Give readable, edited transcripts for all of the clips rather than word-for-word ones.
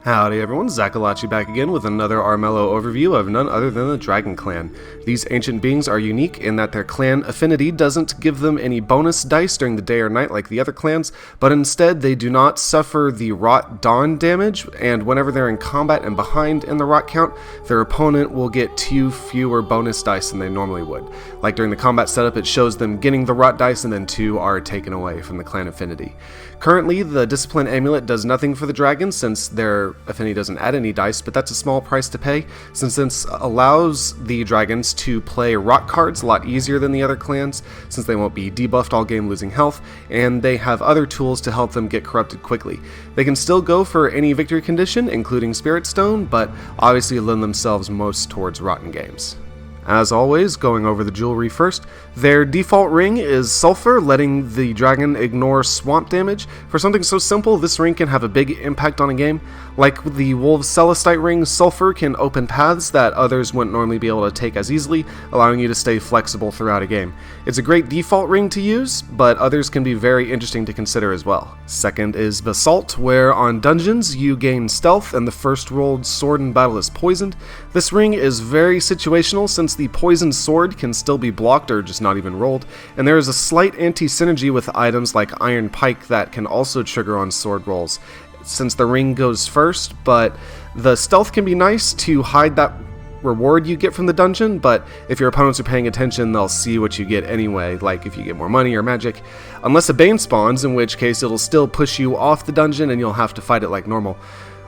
Howdy everyone, Zakalachi back again with another Armello overview of none other than the Dragon Clan. These ancient beings are unique in that their clan affinity doesn't give them any bonus dice during the day or night like the other clans, but instead they do not suffer the rot dawn damage, and whenever they're in combat and behind in the rot count, their opponent will get 2 fewer bonus dice than they normally would. Like during the combat setup, it shows them getting the rot dice and then 2 are taken away from the clan affinity. Currently, the Discipline Amulet does nothing for the dragons since their affinity doesn't add any dice, but that's a small price to pay since this allows the dragons to play rot cards a lot easier than the other clans since they won't be debuffed all game losing health, and they have other tools to help them get corrupted quickly. They can still go for any victory condition, including Spirit Stone, but obviously lend themselves most towards rotten games. As always, going over the jewelry first, their default ring is sulfur, letting the dragon ignore swamp damage. For something so simple, this ring can have a big impact on a game. Like the Wolves Celestite ring, sulfur can open paths that others wouldn't normally be able to take as easily, allowing you to stay flexible throughout a game. It's a great default ring to use, but others can be very interesting to consider as well. Second is Basalt, where on dungeons you gain stealth and the first rolled sword in battle is poisoned. This ring is very situational since the poisoned sword can still be blocked or just not even rolled, and there is a slight anti-synergy with items like Iron Pike that can also trigger on sword rolls, since the ring goes first, but the stealth can be nice to hide that reward you get from the dungeon, but if your opponents are paying attention, they'll see what you get anyway, like if you get more money or magic, unless a Bane spawns, in which case it'll still push you off the dungeon and you'll have to fight it like normal.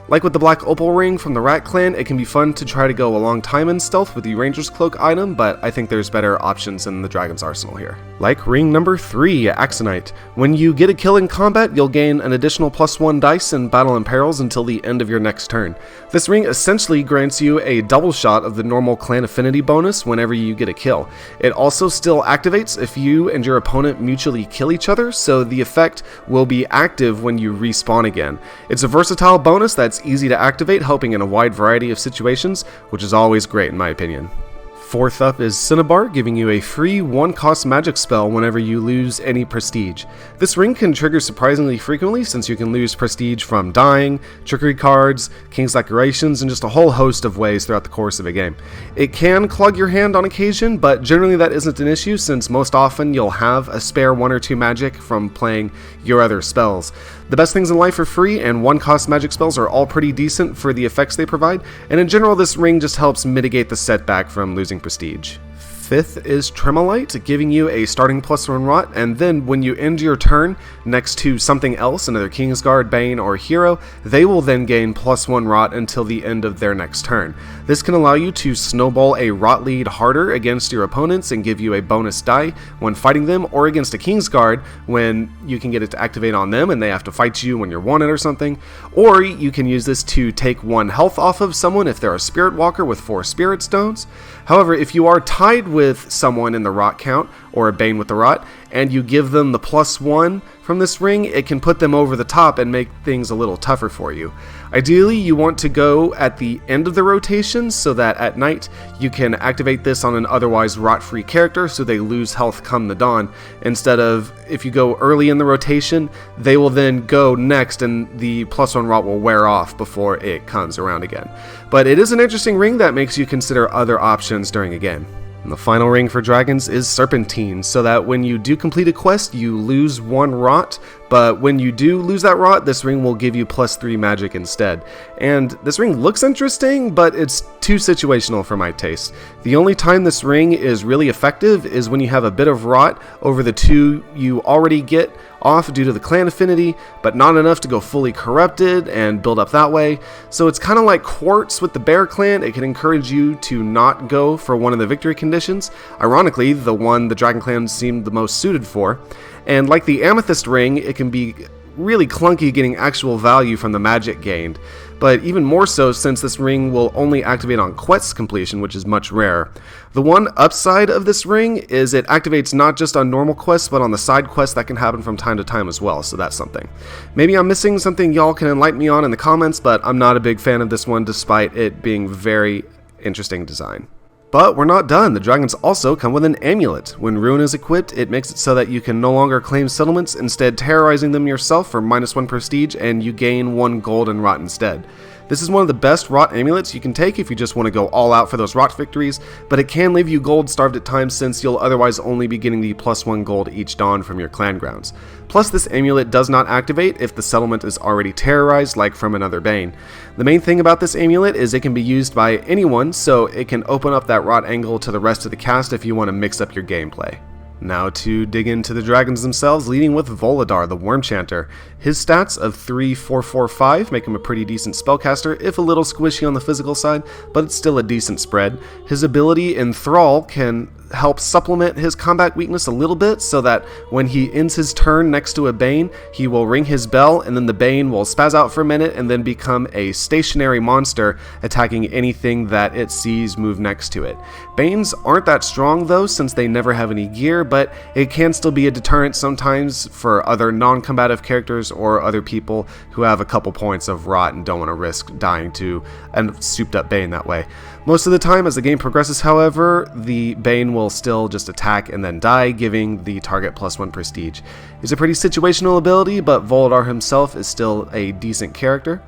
Like with the Black Opal ring from the Rat Clan, it can be fun to try to go a long time in stealth with the Ranger's Cloak item, but I think there's better options in the Dragon's Arsenal here. Like ring number 3, Axonite. When you get a kill in combat, you'll gain an additional +1 dice in battle and perils until the end of your next turn. This ring essentially grants you a double shot of the normal clan affinity bonus whenever you get a kill. It also still activates if you and your opponent mutually kill each other, so the effect will be active when you respawn again. It's a versatile bonus that's easy to activate, helping in a wide variety of situations, which is always great in my opinion. Fourth up is Cinnabar, giving you a free 1-cost magic spell whenever you lose any prestige. This ring can trigger surprisingly frequently since you can lose prestige from dying, trickery cards, King's Decorations, and just a whole host of ways throughout the course of a game. It can clog your hand on occasion, but generally that isn't an issue since most often you'll have a spare 1 or 2 magic from playing your other spells. The best things in life are free, and 1-cost magic spells are all pretty decent for the effects they provide, and in general this ring just helps mitigate the setback from losing prestige. Fifth is Tremolite, giving you a starting +1 rot, and then when you end your turn next to something else, another Kingsguard, Bane, or Hero, they will then gain +1 rot until the end of their next turn. This can allow you to snowball a rot lead harder against your opponents and give you a bonus die when fighting them, or against a Kingsguard when you can get it to activate on them and they have to fight you when you're wanted or something, or you can use this to take 1 health off of someone if they're a Spirit Walker with 4 Spirit Stones. However, if you are tied with someone in the rot count, or a Bane with the rot, and you give them the +1 from this ring, it can put them over the top and make things a little tougher for you. Ideally, you want to go at the end of the rotation so that at night you can activate this on an otherwise rot-free character so they lose health come the dawn, instead of if you go early in the rotation, they will then go next and the +1 rot will wear off before it comes around again. But it is an interesting ring that makes you consider other options during a game. And the final ring for dragons is Serpentine, so that when you do complete a quest, you lose 1 rot, but when you do lose that rot, this ring will give you +3 magic instead. And this ring looks interesting, but it's too situational for my taste. The only time this ring is really effective is when you have a bit of rot over the 2 you already get off due to the clan affinity, but not enough to go fully corrupted and build up that way. So it's kind of like Quartz with the Bear Clan. It can encourage you to not go for one of the victory conditions, ironically the one the Dragon Clan seemed the most suited for. And like the Amethyst ring, it can be really clunky getting actual value from the magic gained, but even more so since this ring will only activate on quest completion, which is much rarer. The one upside of this ring is it activates not just on normal quests, but on the side quests that can happen from time to time as well, so that's something. Maybe I'm missing something y'all can enlighten me on in the comments, but I'm not a big fan of this one despite it being very interesting design. But we're not done. The dragons also come with an amulet. When Ruin is equipped, it makes it so that you can no longer claim settlements, instead terrorizing them yourself for -1 prestige, and you gain 1 gold and rot instead. This is one of the best rot amulets you can take if you just want to go all out for those rot victories, but it can leave you gold starved at times since you'll otherwise only be getting the +1 gold each dawn from your clan grounds. Plus, this amulet does not activate if the settlement is already terrorized, like from another Bane. The main thing about this amulet is it can be used by anyone, so it can open up that rot angle to the rest of the cast if you want to mix up your gameplay. Now to dig into the dragons themselves, leading with Voldar, the Wormchanter. His stats of 3, 4, 4, 5 make him a pretty decent spellcaster, if a little squishy on the physical side, but it's still a decent spread. His ability Enthrall can help supplement his combat weakness a little bit, so that when he ends his turn next to a Bane, he will ring his bell, and then the Bane will spaz out for a minute and then become a stationary monster, attacking anything that it sees move next to it. Banes aren't that strong though, since they never have any gear, but it can still be a deterrent sometimes for other non-combative characters or other people who have a couple points of rot and don't want to risk dying to a souped up Bane that way. Most of the time as the game progresses, however, the Bane will still just attack and then die, giving the target +1 prestige. It's a pretty situational ability, but Voldar himself is still a decent character.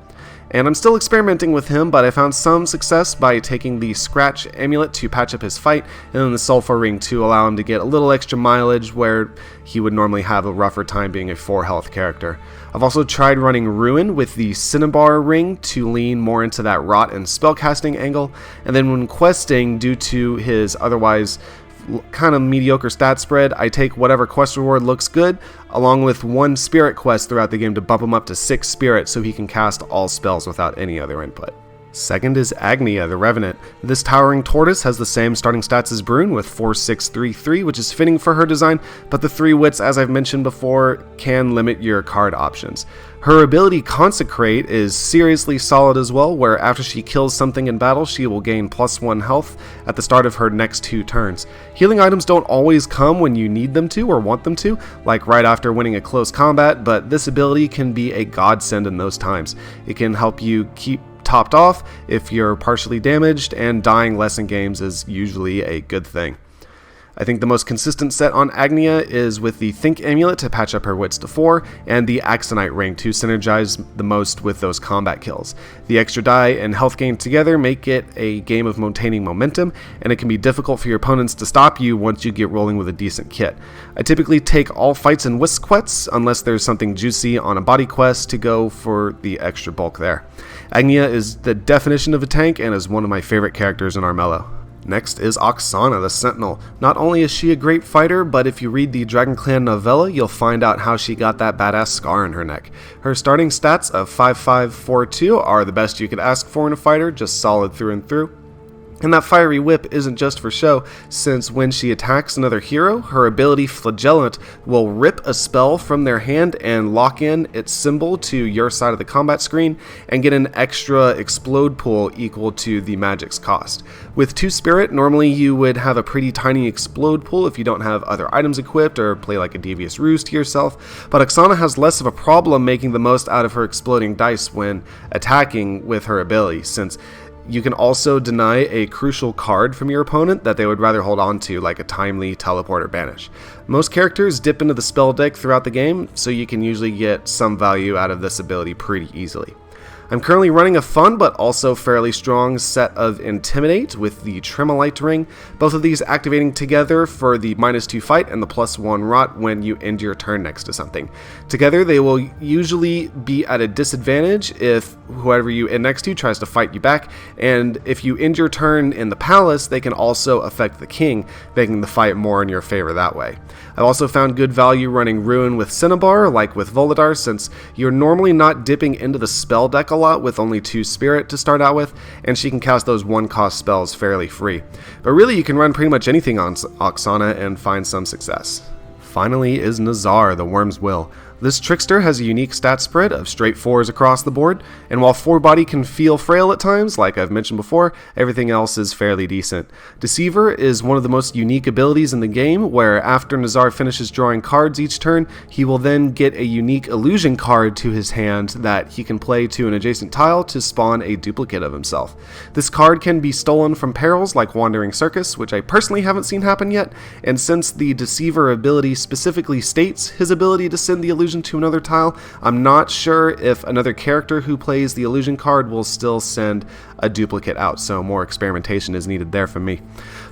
And I'm still experimenting with him, but I found some success by taking the Scratch amulet to patch up his fight, and then the Sulfur ring to allow him to get a little extra mileage where he would normally have a rougher time being a 4 health character. I've also tried running Ruin with the Cinnabar ring to lean more into that rot and spellcasting angle, and then when questing, due to his otherwise kind of mediocre stat spread, I take whatever quest reward looks good, along with 1 spirit quest throughout the game to bump him up to 6 spirit so he can cast all spells without any other input. Second is Agnya, the Revenant. This towering tortoise has the same starting stats as Brune with 4, 6, 3, 3, which is fitting for her design, but the 3 wits, as I've mentioned before, can limit your card options. Her ability Consecrate is seriously solid as well, where after she kills something in battle, she will gain +1 health at the start of her next 2 turns. Healing items don't always come when you need them to or want them to, like right after winning a close combat, but this ability can be a godsend in those times. It can help you keep topped off if you're partially damaged, and dying less in games is usually a good thing. I think the most consistent set on Agnya is with the Think Amulet to patch up her wits to 4, and the Axonite ring to synergize the most with those combat kills. The extra die and health gain together make it a game of maintaining momentum, and it can be difficult for your opponents to stop you once you get rolling with a decent kit. I typically take all fights and whisk quests, unless there's something juicy on a body quest to go for the extra bulk there. Agnya is the definition of a tank and is one of my favorite characters in Armello. Next is Oksana, the Sentinel. Not only is she a great fighter, but if you read the Dragon Clan novella, you'll find out how she got that badass scar on her neck. Her starting stats of 5, 5, 4, 2 are the best you could ask for in a fighter, just solid through and through. And that fiery whip isn't just for show, since when she attacks another hero, her ability Flagellant will rip a spell from their hand and lock in its symbol to your side of the combat screen and get an extra explode pool equal to the magic's cost. With 2 spirit, normally you would have a pretty tiny explode pool if you don't have other items equipped or play like a devious ruse to yourself, but Oksana has less of a problem making the most out of her exploding dice when attacking with her ability, since you can also deny a crucial card from your opponent that they would rather hold on to, like a timely teleport or banish. Most characters dip into the spell deck throughout the game, so you can usually get some value out of this ability pretty easily. I'm currently running a fun but also fairly strong set of Intimidate with the Tremolite ring, both of these activating together for the -2 fight and the +1 rot when you end your turn next to something. Together they will usually be at a disadvantage if whoever you end next to tries to fight you back, and if you end your turn in the palace, they can also affect the king, making the fight more in your favor that way. I've also found good value running Ruin with Cinnabar, like with Voldar, since you're normally not dipping into the spell deck a lot with only 2 spirit to start out with, and she can cast those 1-cost spells fairly free. But really, you can run pretty much anything on Oksana and find some success. Finally is Nazar, the Worm's Will. This trickster has a unique stat spread of straight 4s across the board, and while 4-body can feel frail at times, like I've mentioned before, everything else is fairly decent. Deceiver is one of the most unique abilities in the game, where after Nazar finishes drawing cards each turn, he will then get a unique illusion card to his hand that he can play to an adjacent tile to spawn a duplicate of himself. This card can be stolen from perils like Wandering Circus, which I personally haven't seen happen yet, and since the Deceiver ability specifically states his ability to send the illusion illusion to another tile. I'm not sure if another character who plays the illusion card will still send a duplicate out, so more experimentation is needed there from me.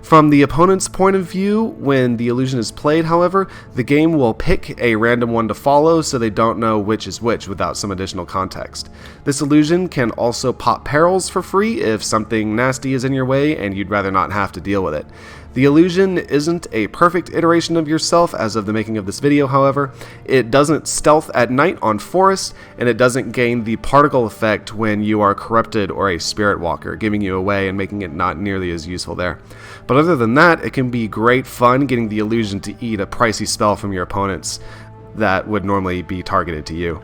From the opponent's point of view, when the illusion is played, however, the game will pick a random one to follow so they don't know which is which without some additional context. This illusion can also pop perils for free if something nasty is in your way and you'd rather not have to deal with it. The illusion isn't a perfect iteration of yourself as of the making of this video, however. It doesn't stealth at night on forest, and it doesn't gain the particle effect when you are corrupted or a spirit walker, giving you away and making it not nearly as useful there. But other than that, it can be great fun getting the illusion to eat a pricey spell from your opponents that would normally be targeted to you.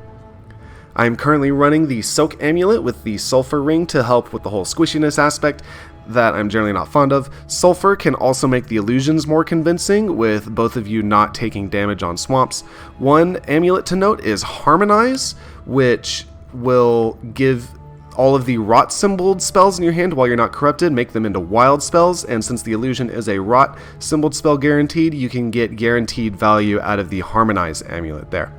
I am currently running the Soak Amulet with the Sulfur Ring to help with the whole squishiness aspect that I'm generally not fond of. Sulfur can also make the illusions more convincing, with both of you not taking damage on swamps. One amulet to note is Harmonize, which will give all of the rot symboled spells in your hand while you're not corrupted, make them into wild spells, and since the illusion is a rot symboled spell guaranteed, you can get guaranteed value out of the Harmonize amulet there.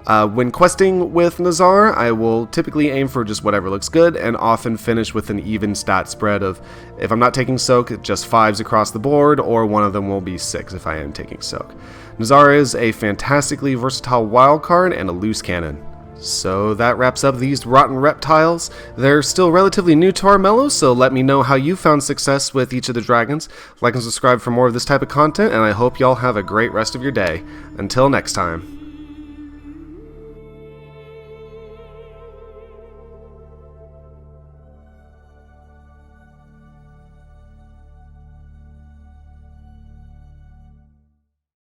When questing with Nazar, I will typically aim for just whatever looks good and often finish with an even stat spread of, if I'm not taking Soak, just 5s across the board, or one of them will be 6 if I am taking Soak. Nazar is a fantastically versatile wild card and a loose cannon. So that wraps up these Rotten Reptiles. They're still relatively new to Armello, so let me know how you found success with each of the dragons. Like and subscribe for more of this type of content, and I hope y'all have a great rest of your day. Until next time.